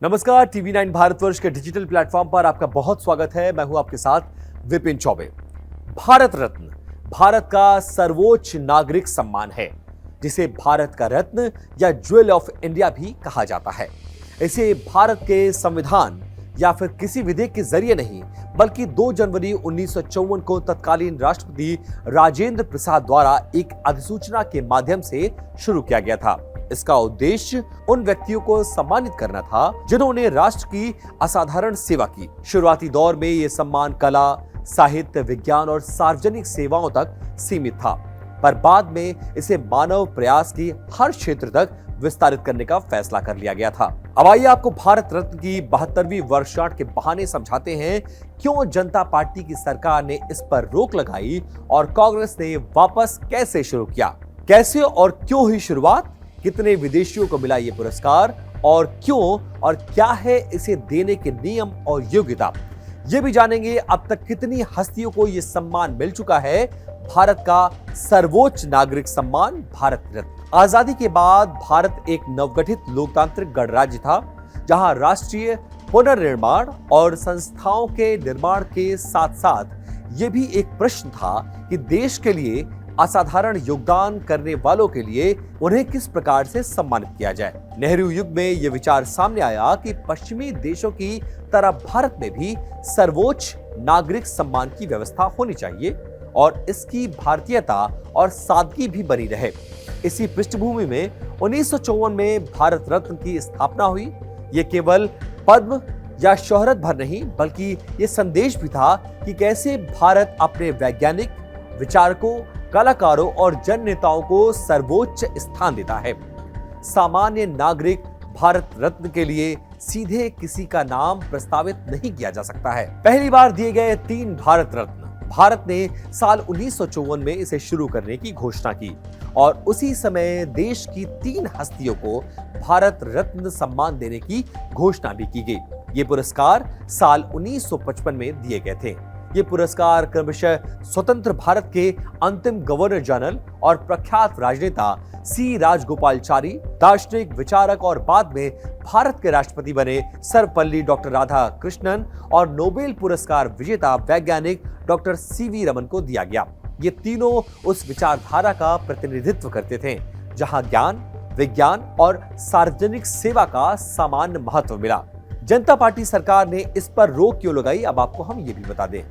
नमस्कार, टीवी 9 भारतवर्ष के digital platform पर आपका बहुत स्वागत है। मैं हूं आपके साथ विपिन चौबे। भारत रत्न भारत का सर्वोच्च नागरिक सम्मान है, जिसे भारत का रत्न या ज्वेल ऑफ इंडिया भी कहा जाता है। इसे भारत के संविधान या फिर किसी विधेयक के जरिए नहीं, बल्कि 2 जनवरी 1954 को तत्कालीन राष्ट्रपति राजेंद्र प्रसाद द्वारा एक अधिसूचना के माध्यम से शुरू किया गया था। इसका उद्देश्य उन व्यक्तियों को सम्मानित करना था जिन्होंने राष्ट्र की असाधारण सेवा की। शुरुआती दौर में यह सम्मान कला, साहित्य, विज्ञान और सार्वजनिक सेवाओं तक सीमित था, पर बाद में इसे मानव प्रयास की हर क्षेत्र तक विस्तारित करने का फैसला कर लिया गया था। अब आइए आपको भारत रत्न की 72वीं वर्षगांठ के बहाने समझाते हैं क्यों जनता पार्टी की सरकार ने इस पर रोक लगाई और कांग्रेस ने वापस कैसे शुरू किया। कैसे और क्यों हुई शुरुआत, कितने विदेशियों को मिला ये पुरस्कार और क्यों और क्या है इसे देने के नियम और योग्यता, ये भी जानेंगे। अब तक कितनी हस्तियों को ये सम्मान मिल चुका है, भारत का सर्वोच्च नागरिक सम्मान भारत रत्न। आजादी के बाद भारत एक नवगठित लोकतांत्रिक गणराज्य था, जहां राष्ट्रीय पुनर्निर्माण और संस्थाओं के निर्माण के साथ साथ ये भी एक प्रश्न था कि देश के लिए असाधारण योगदान करने वालों के लिए उन्हें किस प्रकार से सम्मानित किया जाए। नेहरू युग में यह विचार सामने आया कि पश्चिमी देशों की तरह भारत में भी सर्वोच्च नागरिक सम्मान की व्यवस्था होनी चाहिए और इसकी भारतीयता और सादगी भी बनी रहे। इसी पृष्ठभूमि में 1954 में भारत रत्न की स्थापना हुई। ये केवल पद्म या शोहरत भर नहीं, बल्कि ये संदेश भी था कि कैसे भारत अपने वैज्ञानिक, विचारकों, कलाकारों और जन नेताओं को सर्वोच्च स्थान देता है। सामान्य नागरिक भारत रत्न के लिए सीधे किसी का नाम प्रस्तावित नहीं किया जा सकता है। पहली बार दिए गए 3 भारत रत्न भारत ने साल 1954 में इसे शुरू करने की घोषणा की और उसी समय देश की 3 हस्तियों को भारत रत्न सम्मान देने की घोषणा भी की गई। ये पुरस्कार साल 1955 में दिए गए थे। ये पुरस्कार क्रमशः स्वतंत्र भारत के अंतिम गवर्नर जनरल और प्रख्यात राजनेता सी राजगोपालचारी, दार्शनिक, विचारक और बाद में भारत के राष्ट्रपति बने सर्वपल्ली डॉक्टर राधाकृष्णन और नोबेल पुरस्कार विजेता वैज्ञानिक डॉक्टर सीवी रमन को दिया गया। ये तीनों उस विचारधारा का प्रतिनिधित्व करते थे जहां ज्ञान, विज्ञान और सार्वजनिक सेवा का सामान्य महत्व मिला। जनता पार्टी सरकार ने इस पर रोक क्यों लगाई, अब आपको हम ये भी बता दें।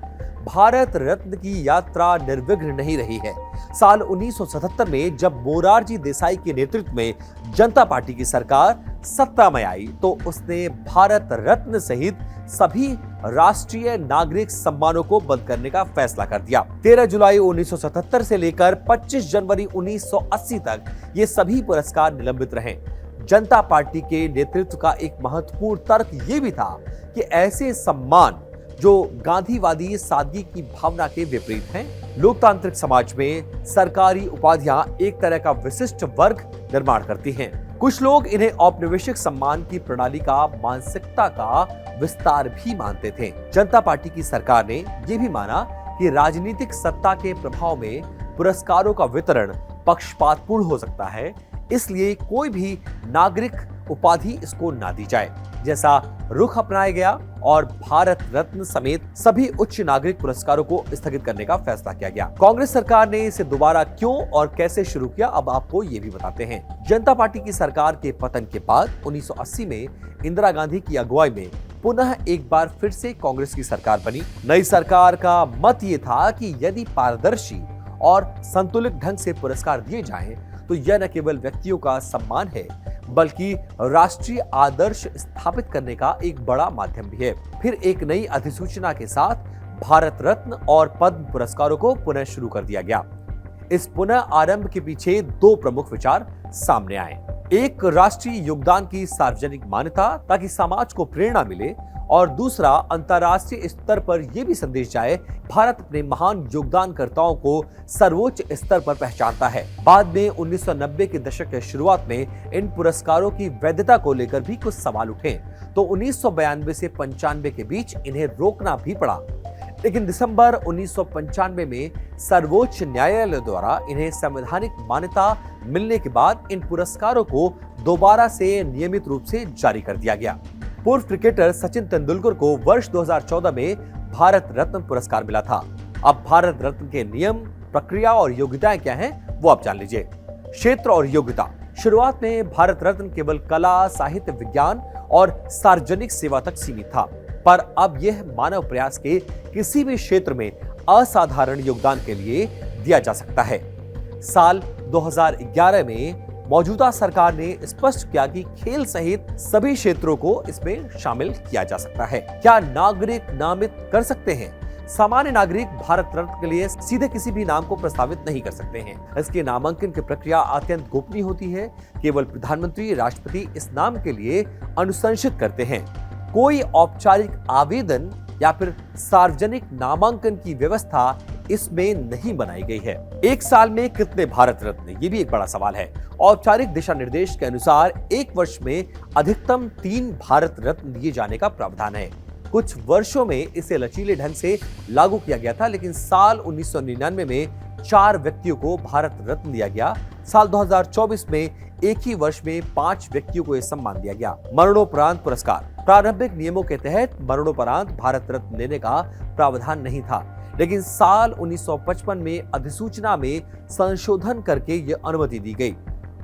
भारत रत्न की यात्रा निर्विघ्न नहीं रही है। साल 1977 में जब मोरारजी देसाई के नेतृत्व में जनता पार्टी की सरकार सत्ता में आई तो उसने भारत रत्न सहित सभी राष्ट्रीय नागरिक सम्मानों को बंद करने का फैसला कर दिया। 13 जुलाई 1977 से लेकर 25 जनवरी 1980 तक ये सभी पुरस्कार निलंबित रहे। जनता पार्टी के नेतृत्व का एक महत्वपूर्ण तर्क ये भी था कि ऐसे सम्मान जो गांधीवादी सादगी की भावना के विपरीत हैं। लोकतांत्रिक समाज में सरकारी उपाधियां एक तरह का विशिष्ट वर्ग निर्माण करती हैं। कुछ लोग इन्हें औपनिवेशिक सम्मान की प्रणाली का मानसिकता का विस्तार भी मानते थे। जनता पार्टी की सरकार ने यह भी माना कि राजनीतिक सत्ता के प्रभाव में पुरस्कारों का वितरण पक्षपातपूर्ण हो सकता है, इसलिए कोई भी नागरिक उपाधि इसको ना दी जाए। जैसा रुख अपनाया गया और भारत रत्न समेत सभी उच्च नागरिक पुरस्कारों को स्थगित करने का फैसला किया गया। कांग्रेस सरकार ने इसे दोबारा क्यों और कैसे शुरू किया, अब आपको ये भी बताते हैं। जनता पार्टी की सरकार के पतन के बाद 1980 में इंदिरा गांधी की अगुवाई में पुनः एक बार फिर से कांग्रेस की सरकार बनी। नई सरकार का मत ये था कि यदि पारदर्शी और संतुलित ढंग से पुरस्कार दिए जाएं, तो यह न केवल व्यक्तियों का सम्मान है, बल्कि राष्ट्रीय आदर्श स्थापित करने का एक बड़ा माध्यम भी है। फिर एक नई अधिसूचना के साथ भारत रत्न और पद्म पुरस्कारों को पुनः शुरू कर दिया गया। इस पुनः आरंभ के पीछे 2 प्रमुख विचार सामने आए। एक, राष्ट्रीय योगदान की सार्वजनिक मान्यता ताकि समाज को प्रेरणा मिले, और दूसरा, अंतर्राष्ट्रीय स्तर पर यह भी संदेश जाए भारत अपने महान योगदानकर्ताओं को सर्वोच्च स्तर पर पहचानता है। बाद में 1990 के दशक के शुरुआत में इन पुरस्कारों की वैधता को लेकर भी कुछ सवाल उठे, तो 1992 से 95 के बीच इन्हें रोकना भी पड़ा। लेकिन दिसंबर 1995 में सर्वोच्च न्यायालय द्वारा इन्हें संवैधानिक मान्यता मिलने के बाद इन पुरस्कारों को दोबारा से नियमित रूप से जारी कर दिया गया। पूर्व क्रिकेटर सचिन तेंदुलकर को वर्ष 2014 में भारत रत्न पुरस्कार मिला था। अब भारत रत्न के नियम, प्रक्रिया और योग्यताएं क्या हैं, वो आप जान लीजिए। क्षेत्र और योग्यता। शुरुआत में भारत रत्न केवल कला, साहित्य, विज्ञान और सार्वजनिक सेवा तक सीमित था, पर अब यह मानव प्रयास के किसी भी क्षेत्र में असाधारण योगदान के लिए दिया जा सकता है। साल 2011 में मौजूदा सरकार ने स्पष्ट किया कि खेल सहित सभी क्षेत्रों को इसमें शामिल किया जा सकता है। क्या नागरिक नामित कर सकते हैं? सामान्य नागरिक भारत रत्न के लिए सीधे किसी भी नाम को प्रस्तावित नहीं कर सकते हैं। इसके नामांकन की प्रक्रिया अत्यंत गोपनीय होती है। केवल प्रधानमंत्री, राष्ट्रपति इस नाम के लिए अनुशंसित करते हैं। कोई औपचारिक आवेदन या फिर सार्वजनिक नामांकन की व्यवस्था इसमें नहीं बनाई गई है। एक साल में कितने भारत रत्न, ये भी एक बड़ा सवाल है। औपचारिक दिशा निर्देश के अनुसार एक वर्ष में अधिकतम 3 भारत रत्न दिए जाने का प्रावधान है। कुछ वर्षों में इसे लचीले ढंग से लागू किया गया था, लेकिन साल 1999 में 4 व्यक्तियों को भारत रत्न दिया गया। साल 2024 में एक ही वर्ष में 5 व्यक्तियों को यह सम्मान दिया गया। मरणोपरांत पुरस्कार। प्रारंभिक नियमों के तहत मरणोपरांत भारत रत्न देने का प्रावधान नहीं था, लेकिन साल 1955 में अधिसूचना में संशोधन करके यह अनुमति दी गई।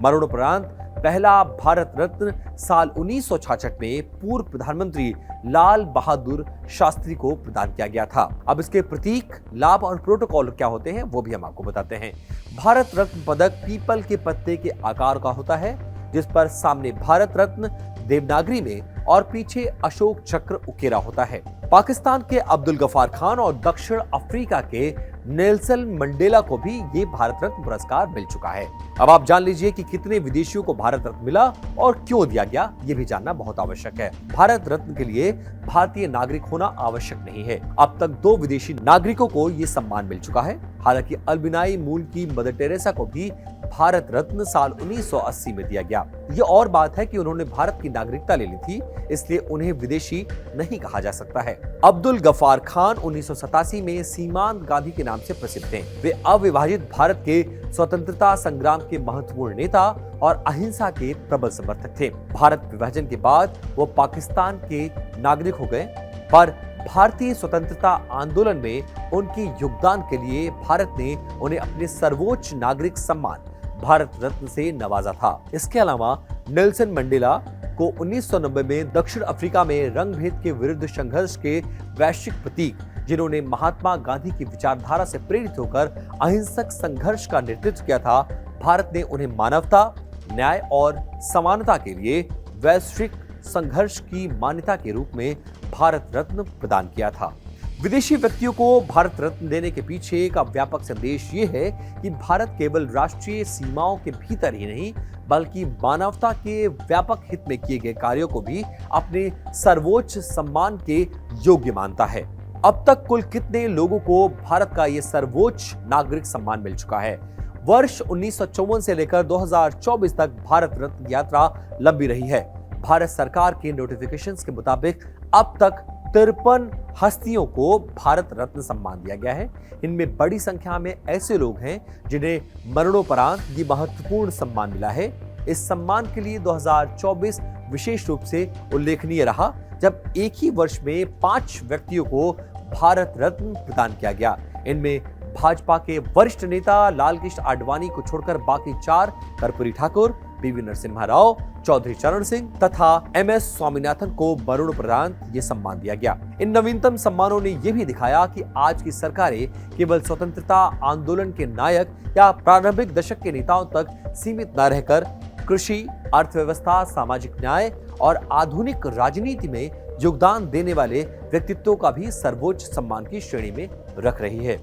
मरणोपरांत पहला भारत रत्न साल 1966 में पूर्व प्रधानमंत्री लाल बहादुर शास्त्री को प्रदान किया गया था। अब इसके प्रतीक, लाभ और प्रोटोकॉल क्या होते हैं वो भी हम आपको बताते हैं। भारत रत्न पदक पीपल के पत्ते के आकार का होता है, जिस पर सामने भारत रत्न देवनागरी में और पीछे अशोक चक्र उकेरा होता है। पाकिस्तान के अब्दुल गफार खान और दक्षिण अफ्रीका के नेल्सन मंडेला को भी ये भारत रत्न पुरस्कार मिल चुका है। अब आप जान लीजिए कि कितने विदेशियों को भारत रत्न मिला और क्यों दिया गया, ये भी जानना बहुत आवश्यक है। भारत रत्न के लिए भारतीय नागरिक होना आवश्यक नहीं है। अब तक 2 विदेशी नागरिकों को ये सम्मान मिल चुका है। हालांकि अल्बिनाई मूल की मदर टेरेसा को भी भारत रत्न साल 1980 में दिया गया। ये और बात है कि उन्होंने भारत की नागरिकता ले ली थी, इसलिए उन्हें विदेशी नहीं कहा जा सकता है। अब्दुल गफार खान 1987 में सीमांत गांधी के नाम से प्रसिद्ध थे। वे अविभाजित भारत के स्वतंत्रता संग्राम के महत्वपूर्ण नेता और अहिंसा के प्रबल समर्थक थे। भारत विभाजन के बाद वो पाकिस्तान के नागरिक हो गए, पर भारतीय स्वतंत्रता आंदोलन में उनके योगदान के लिए भारत ने उन्हें अपने सर्वोच्च नागरिक सम्मान भारत रत्न से नवाजा था। इसके अलावा नेल्सन मंडेला को 1990 में दक्षिण अफ्रीका में रंग भेद के विरुद्ध संघर्ष के वैश्विक प्रतीक, जिन्होंने महात्मा गांधी की विचारधारा से प्रेरित होकर अहिंसक संघर्ष का नेतृत्व किया था, भारत ने उन्हें मानवता, न्याय और समानता के लिए वैश्विक संघर्ष की मान्यता के रूप में भारत रत्न प्रदान किया था। विदेशी व्यक्तियों को भारत रत्न देने के पीछे का व्यापक संदेश ये है कि भारत केवल राष्ट्रीय सीमाओं के भीतर ही नहीं, बल्कि मानवता के व्यापक हित में किए गए कार्यों को भी अपने सर्वोच्च सम्मान के योग्य मानता है। अब तक कुल कितने लोगों को भारत का ये सर्वोच्च नागरिक सम्मान मिल चुका है? वर्ष 1954 से लेकर 2024 तक भारत रत्न यात्रा लंबी रही है। भारत सरकार के नोटिफिकेशंस के मुताबिक अब तक 53 हस्तियों को भारत रत्न सम्मान दिया गया है। इनमें बड़ी संख्या में ऐसे लोग हैं जिन्हें मरणोपरांत ये महत्वपूर्ण सम्मान मिला है। इस सम्मान के लिए 2024 विशेष रूप से उल्लेखनीय रहा, जब एक ही वर्ष में 5 व्यक्तियों को भारत रत्न प्रदान किया गया। इनमें भाजपा के वरिष्ठ नेता लालकृष्ण आडवाणी को छोड़कर बाकी 4 कर्पूरी ठाकुर, पीवी नरसिम्हा राव, चौधरी चरण सिंह तथा एमएस स्वामीनाथन को मरणोपरांत ये सम्मान दिया गया। इन नवीनतम सम्मानों ने यह भी दिखाया कि आज की सरकारें केवल स्वतंत्रता आंदोलन के नायक या प्रारंभिक दशक के नेताओं तक सीमित न रहकर कृषि, अर्थव्यवस्था, सामाजिक न्याय और आधुनिक राजनीति में योगदान देने वाले व्यक्तित्वों का भी सर्वोच्च सम्मान की श्रेणी में रख रही है।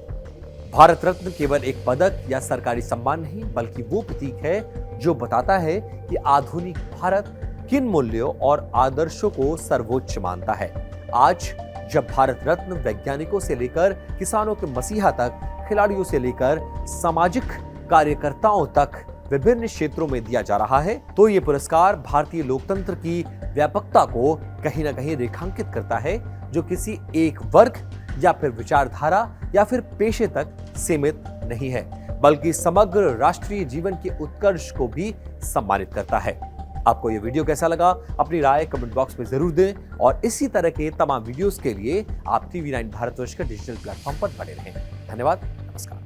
भारत रत्न केवल एक पदक या सरकारी सम्मान नहीं, बल्कि वो प्रतीक है जो बताता है कि आधुनिक भारत किन मूल्यों और आदर्शों को सर्वोच्च मानता है। आज जब भारत रत्न वैज्ञानिकों से लेकर किसानों के मसीहा तक, खिलाड़ियों से लेकर सामाजिक कार्यकर्ताओं तक विभिन्न क्षेत्रों में दिया जा रहा है, तो ये पुरस्कार भारतीय लोकतंत्र की व्यापकता को कहीं ना कहीं रेखांकित करता है, जो किसी एक वर्ग या फिर विचारधारा या फिर पेशे तक सीमित नहीं है, बल्कि समग्र राष्ट्रीय जीवन के उत्कर्ष को भी सम्मानित करता है। आपको ये वीडियो कैसा लगा, अपनी राय कमेंट बॉक्स में जरूर दें और इसी तरह के तमाम वीडियोस के लिए आप टीवी 9 भारतवर्ष के डिजिटल प्लेटफॉर्म पर बने रहें। धन्यवाद, नमस्कार।